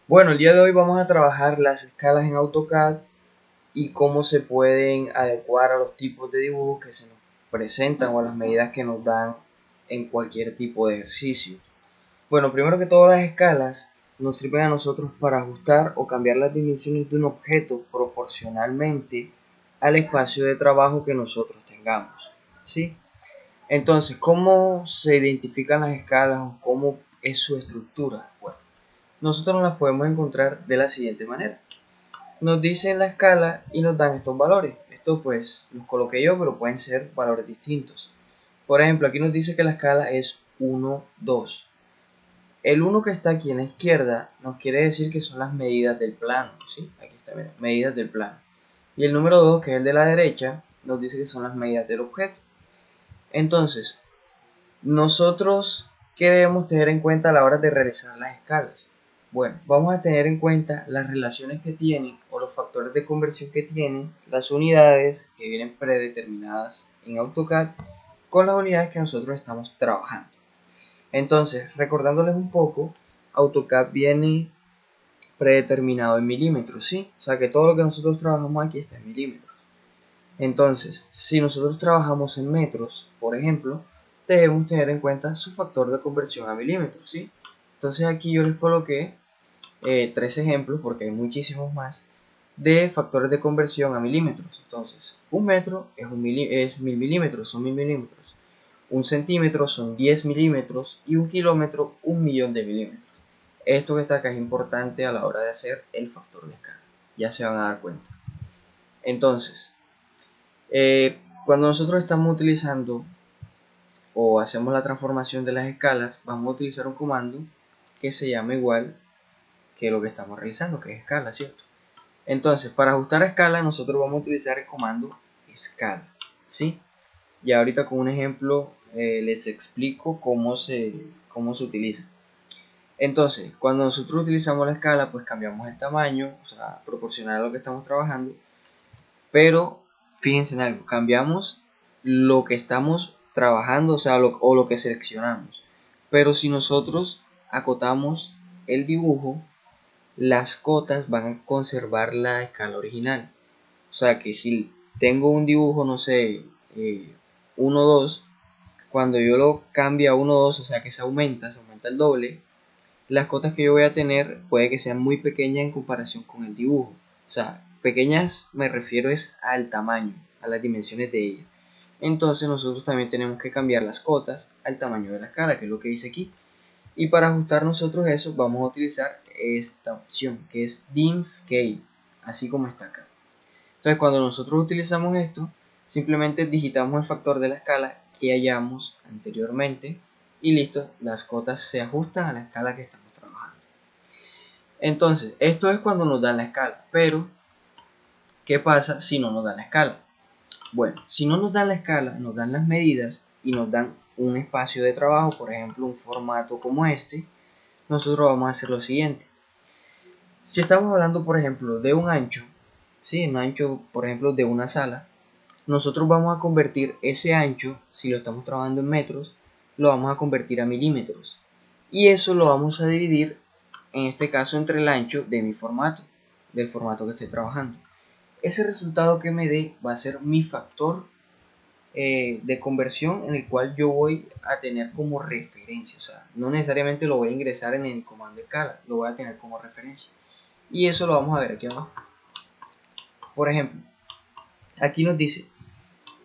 Bueno, el día de hoy vamos a trabajar las escalas en AutoCAD y cómo se pueden adecuar a los tipos de dibujos que se nos presentan o a las medidas que nos dan en cualquier tipo de ejercicio. Bueno, primero que todo, las escalas nos sirven a nosotros para ajustar o cambiar las dimensiones de un objeto proporcionalmente al espacio de trabajo que nosotros tengamos, ¿sí? Entonces, ¿cómo se identifican las escalas o cómo es su estructura? Bueno, nosotros las podemos encontrar de la siguiente manera. Nos dicen la escala y nos dan estos valores. Estos pues los coloqué yo, pero pueden ser valores distintos. Por ejemplo, aquí nos dice que la escala es 1, 2. El 1 que está aquí en la izquierda nos quiere decir que son las medidas del plano, ¿sí? Aquí está, miren, medidas del plano. Y el número 2, que es el de la derecha, nos dice que son las medidas del objeto. Entonces, nosotros, ¿qué debemos tener en cuenta a la hora de realizar las escalas? Bueno, vamos a tener en cuenta las relaciones que tienen o los factores de conversión que tienen las unidades que vienen predeterminadas en AutoCAD con las unidades que nosotros estamos trabajando. Entonces, recordándoles un poco, AutoCAD viene predeterminado en milímetros, ¿sí? O sea que todo lo que nosotros trabajamos aquí está en milímetros. Entonces, si nosotros trabajamos en metros, por ejemplo, debemos tener en cuenta su factor de conversión a milímetros, ¿sí? Entonces aquí yo les coloqué 3 ejemplos, porque hay muchísimos más, de factores de conversión a milímetros. Entonces, un metro es 1000 milímetros, son 1000 milímetros. Un centímetro son 10 milímetros y un kilómetro, 1.000.000 de milímetros. Esto que está acá es importante a la hora de hacer el factor de escala. Ya se van a dar cuenta. Entonces, cuando nosotros estamos utilizando o hacemos la transformación de las escalas, vamos a utilizar un comando que se llama igual que lo que estamos realizando, que es escala, ¿cierto? Entonces, para ajustar a escala, nosotros vamos a utilizar el comando escala, ¿sí? Y ahorita con un ejemplo les explico cómo se utiliza. Entonces, cuando nosotros utilizamos la escala, pues cambiamos el tamaño, o sea, proporcional a lo que estamos trabajando, pero fíjense en algo, cambiamos lo que estamos trabajando, o sea, lo que seleccionamos. Pero si nosotros acotamos el dibujo, las cotas van a conservar la escala original. O sea que si tengo un dibujo, no sé, 1, 2, cuando yo lo cambio a 1, 2, o sea que se aumenta el doble, las cotas que yo voy a tener puede que sean muy pequeñas en comparación con el dibujo. O sea, pequeñas me refiero es al tamaño, a las dimensiones de ella. Entonces nosotros también tenemos que cambiar las cotas al tamaño de la escala, que es lo que dice aquí. Y para ajustar nosotros eso vamos a utilizar esta opción que es Dim Scale, así como está acá. Entonces cuando nosotros utilizamos esto, simplemente digitamos el factor de la escala que hayamos anteriormente y listo, las cotas se ajustan a la escala que estamos trabajando. Entonces, esto es cuando nos dan la escala, pero ¿qué pasa si no nos dan la escala? Bueno, si no nos dan la escala, nos dan las medidas y nos dan un espacio de trabajo, por ejemplo, un formato como este, nosotros vamos a hacer lo siguiente. Si estamos hablando, por ejemplo, de un ancho, ¿sí? Un ancho, por ejemplo, de una sala, nosotros vamos a convertir ese ancho, si lo estamos trabajando en metros, lo vamos a convertir a milímetros. Y eso lo vamos a dividir, en este caso, entre el ancho de mi formato, del formato que estoy trabajando. Ese resultado que me dé va a ser mi factor de conversión en el cual yo voy a tener como referencia. O sea, no necesariamente lo voy a ingresar en el comando escala, lo voy a tener como referencia. Y eso lo vamos a ver aquí abajo. Por ejemplo, aquí nos dice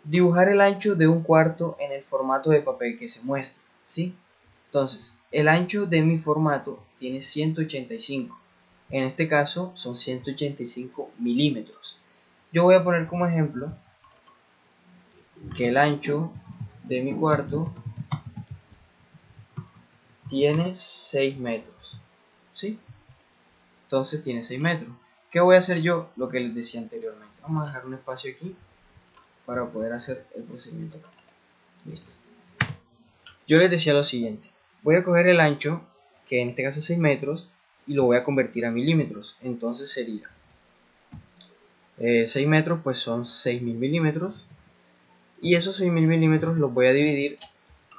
dibujar el ancho de un cuarto en el formato de papel que se muestra, ¿sí? Entonces, el ancho de mi formato tiene 185. En este caso son 185 milímetros. Yo voy a poner como ejemplo que el ancho de mi cuarto tiene 6 metros, ¿sí? Entonces tiene 6 metros. ¿Qué voy a hacer yo? Lo que les decía anteriormente. Vamos a dejar un espacio aquí para poder hacer el procedimiento acá. Listo. Yo les decía lo siguiente. Voy a coger el ancho, que en este caso es 6 metros, y lo voy a convertir a milímetros. Entonces sería 6 metros, pues son 6000 milímetros. Y esos 6000 milímetros los voy a dividir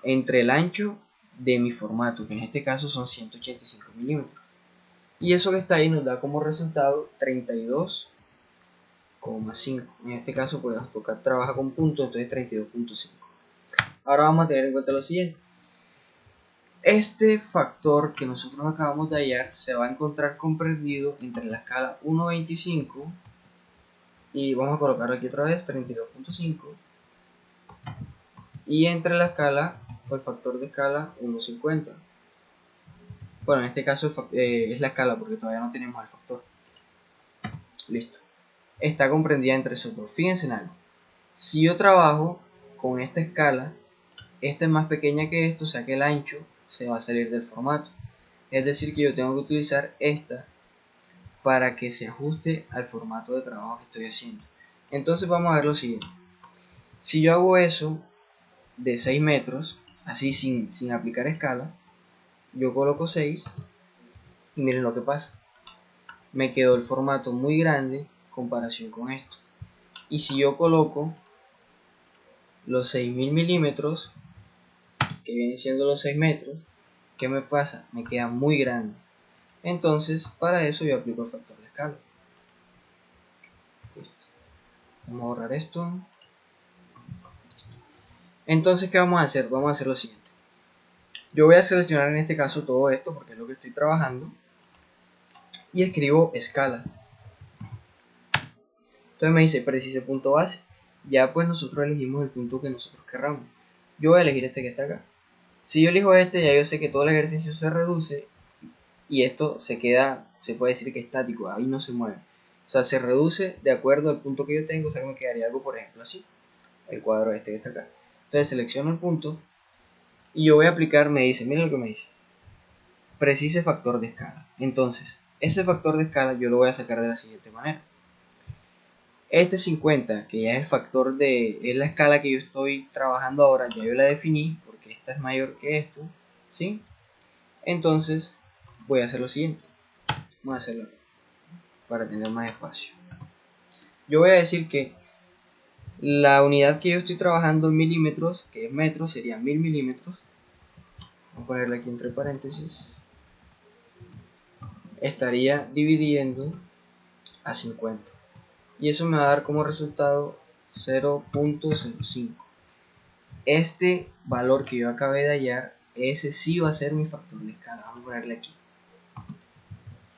entre el ancho de mi formato, que en este caso son 185 milímetros. Y eso que está ahí nos da como resultado 32,5. En este caso, pues AutoCAD trabaja con puntos, entonces 32,5. Ahora vamos a tener en cuenta lo siguiente. Este factor que nosotros acabamos de hallar se va a encontrar comprendido entre la escala 1.25 y vamos a colocarlo aquí otra vez, 32,5, y entre la escala, o el factor de escala 1.50. Bueno, en este caso es la escala porque todavía no tenemos el factor. Listo. Está comprendida entre esos dos. Fíjense en algo. Si yo trabajo con esta escala, esta es más pequeña que esto, o sea que el ancho se va a salir del formato. Es decir, que yo tengo que utilizar esta para que se ajuste al formato de trabajo que estoy haciendo. Entonces vamos a ver lo siguiente. Si yo hago eso de 6 metros, así sin aplicar escala, yo coloco 6 y miren lo que pasa. Me quedó el formato muy grande en comparación con esto. Y si yo coloco los 6.000 milímetros, que vienen siendo los 6 metros, ¿qué me pasa? Me queda muy grande. Entonces, para eso yo aplico el factor de escala. Listo. Vamos a borrar esto. Entonces, ¿qué vamos a hacer? Vamos a hacer lo siguiente. Yo voy a seleccionar en este caso todo esto porque es lo que estoy trabajando. Y escribo escala. Entonces me dice precise punto base. Ya pues nosotros elegimos el punto que nosotros querramos. Yo voy a elegir este que está acá. Si yo elijo este, ya yo sé que todo el ejercicio se reduce y esto se queda, se puede decir que estático, ahí no se mueve. O sea, se reduce de acuerdo al punto que yo tengo, o sea que me quedaría algo, por ejemplo, así, el cuadro este que está acá. Entonces selecciono el punto y yo voy a aplicar, me dice, miren lo que me dice, precise factor de escala. Entonces, ese factor de escala yo lo voy a sacar de la siguiente manera. Este 50, que ya es el factor es la escala que yo estoy trabajando ahora, ya yo la definí, porque esta es mayor que esto, ¿sí? Entonces, voy a hacer lo siguiente. Vamos a hacerlo para tener más espacio. Yo voy a decir que la unidad que yo estoy trabajando en milímetros, que es metros, sería 1000 milímetros. Vamos a ponerle aquí entre paréntesis. Estaría dividiendo a 50. Y eso me va a dar como resultado 0.05. Este valor que yo acabé de hallar, ese sí va a ser mi factor de escala. Vamos a ponerle aquí.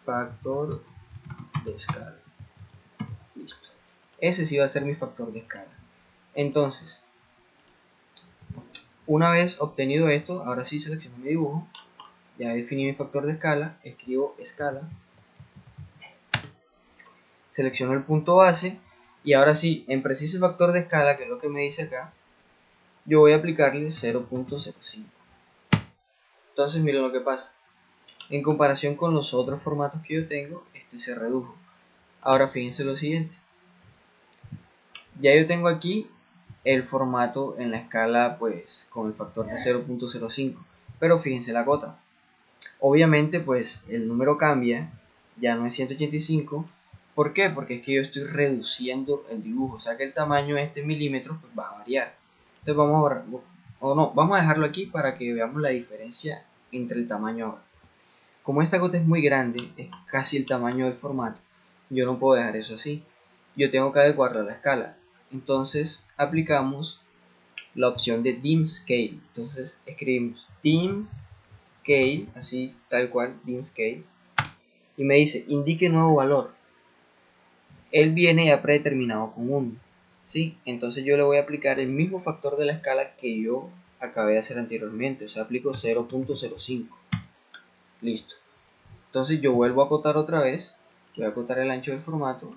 Factor de escala. Listo. Ese sí va a ser mi factor de escala. Entonces, una vez obtenido esto, ahora sí selecciono mi dibujo. Ya definí mi factor de escala. Escribo escala. Selecciono el punto base. Y ahora sí, en preciso factor de escala, que es lo que me dice acá, yo voy a aplicarle 0.05. Entonces miren lo que pasa. En comparación con los otros formatos que yo tengo, este se redujo. Ahora fíjense lo siguiente. Ya yo tengo aquí el formato en la escala pues con el factor de 0.05. Pero fíjense la cota. Obviamente pues el número cambia. Ya no es 185. ¿Por qué? Porque es que yo estoy reduciendo el dibujo. O sea que el tamaño de este milímetro pues va a variar. Entonces vamos a dejarlo aquí para que veamos la diferencia entre el tamaño ahora. Como esta cota es muy grande, es casi el tamaño del formato, yo no puedo dejar eso así. Yo tengo que adecuarlo a la escala. Entonces aplicamos la opción de Dim Scale. Entonces escribimos Dim Scale, así tal cual, Dim Scale. Y me dice, indique nuevo valor. Él viene ya predeterminado con 1. ¿Sí? Entonces yo le voy a aplicar el mismo factor de la escala que yo acabé de hacer anteriormente. O sea, aplico 0.05. Listo. Entonces yo vuelvo a acotar otra vez, voy a acotar el ancho del formato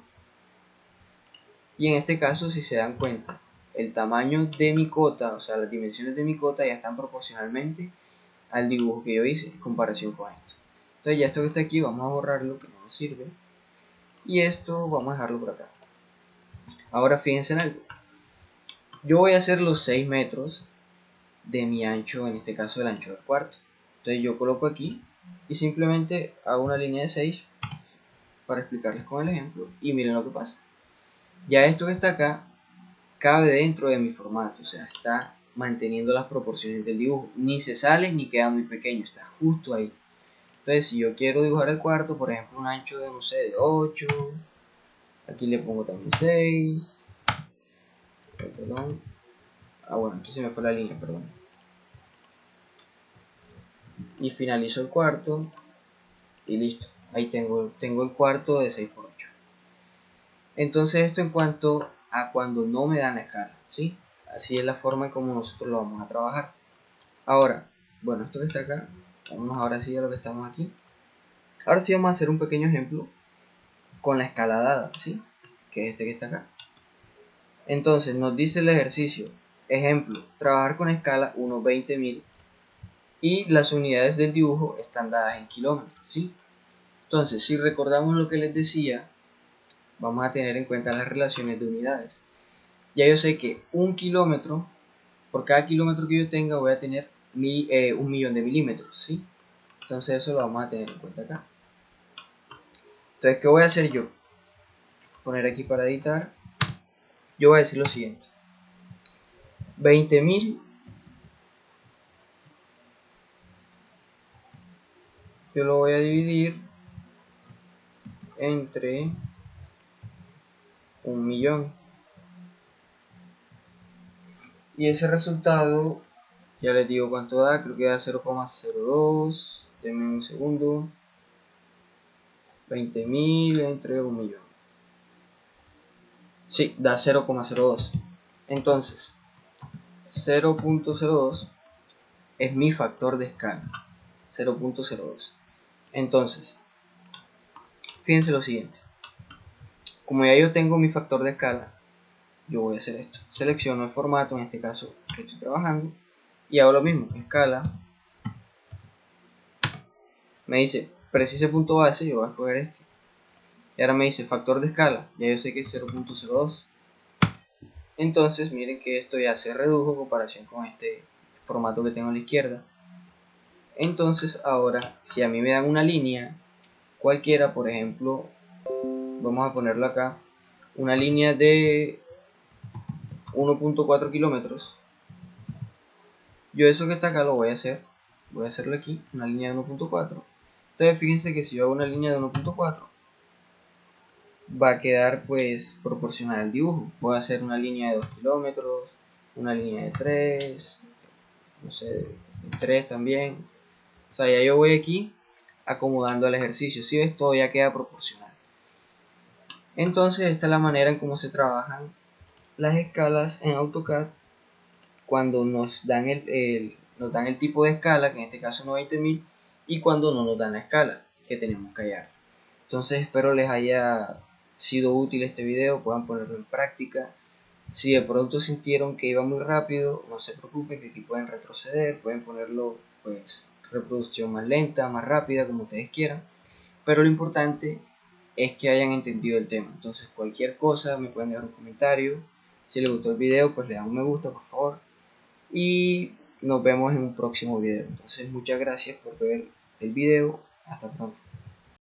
y en este caso si se dan cuenta el tamaño de mi cota, o sea las dimensiones de mi cota ya están proporcionalmente al dibujo que yo hice en comparación con esto. Entonces ya esto que está aquí vamos a borrarlo que no nos sirve y esto vamos a dejarlo por acá. Ahora fíjense en algo, yo voy a hacer los 6 metros de mi ancho, en este caso el ancho del cuarto. Entonces yo coloco aquí y simplemente hago una línea de 6 para explicarles con el ejemplo y miren lo que pasa. Ya esto que está acá cabe dentro de mi formato, o sea, está manteniendo las proporciones del dibujo. Ni se sale ni queda muy pequeño, está justo ahí. Entonces Entonces si yo quiero dibujar el cuarto, por ejemplo un ancho de, no sé, de 8, aquí le pongo también 6, perdón, bueno, aquí se me fue la línea, perdón, y finalizo el cuarto y listo, ahí tengo el cuarto de 6 por 8. Entonces esto en cuanto a cuando no me dan la escala, ¿sí? Así es la forma en como nosotros lo vamos a trabajar. Ahora, bueno, esto que está acá, vamos ahora sí a lo que estamos aquí. Ahora sí vamos a hacer un pequeño ejemplo con la escala dada, ¿sí? Que es este que está acá. Entonces nos dice el ejercicio, ejemplo, trabajar con escala 1/20.000 y las unidades del dibujo están dadas en kilómetros, ¿sí? Entonces, si recordamos lo que les decía, vamos a tener en cuenta las relaciones de unidades. Ya yo sé que un kilómetro, por cada kilómetro que yo tenga voy a tener 1.000.000 de milímetros, ¿sí? Entonces eso lo vamos a tener en cuenta acá. Entonces, ¿qué voy a hacer yo? Poner aquí para editar. Yo voy a decir lo siguiente. 20.000, yo lo voy a dividir entre 1.000.000. Y ese resultado, ya les digo cuánto da, creo que da 0,02. Denme un segundo. 20.000 entre 1.000.000. Sí, da 0,02. Entonces, 0,02 es mi factor de escala. 0,02. Entonces, fíjense lo siguiente. Como ya yo tengo mi factor de escala, yo voy a hacer esto. Selecciono el formato, en este caso que estoy trabajando, y hago lo mismo. Escala. Me dice precise punto base, yo voy a escoger este. Y ahora me dice factor de escala, ya yo sé que es 0,02. Entonces miren que esto ya se redujo en comparación con este formato que tengo a la izquierda. Entonces ahora, si a mí me dan una línea cualquiera, por ejemplo, vamos a ponerlo acá, una línea de 1,4 kilómetros, yo eso que está acá lo voy a hacerlo aquí, una línea de 1,4. Entonces fíjense que si yo hago una línea de 1,4 va a quedar pues proporcional al dibujo. Voy a hacer una línea de 2 kilómetros, una línea de 3, no sé, de 3 también. O sea, ya yo voy aquí acomodando el ejercicio. Si ves, todo ya queda proporcional. Entonces esta es la manera en cómo se trabajan las escalas en AutoCAD cuando nos dan el tipo de escala, que en este caso no 20.000, y cuando no nos dan la escala que tenemos que hallar. Entonces espero les haya sido útil este video, puedan ponerlo en práctica. Si de pronto sintieron que iba muy rápido, no se preocupen, que aquí pueden retroceder, pueden ponerlo pues reproducción más lenta, más rápida, como ustedes quieran. Pero lo importante es que hayan entendido el tema. Entonces cualquier cosa me pueden dejar un comentario. Si les gustó el video, pues le dan un me gusta, por favor. Y nos vemos en un próximo video. Entonces muchas gracias por ver el video. Hasta pronto.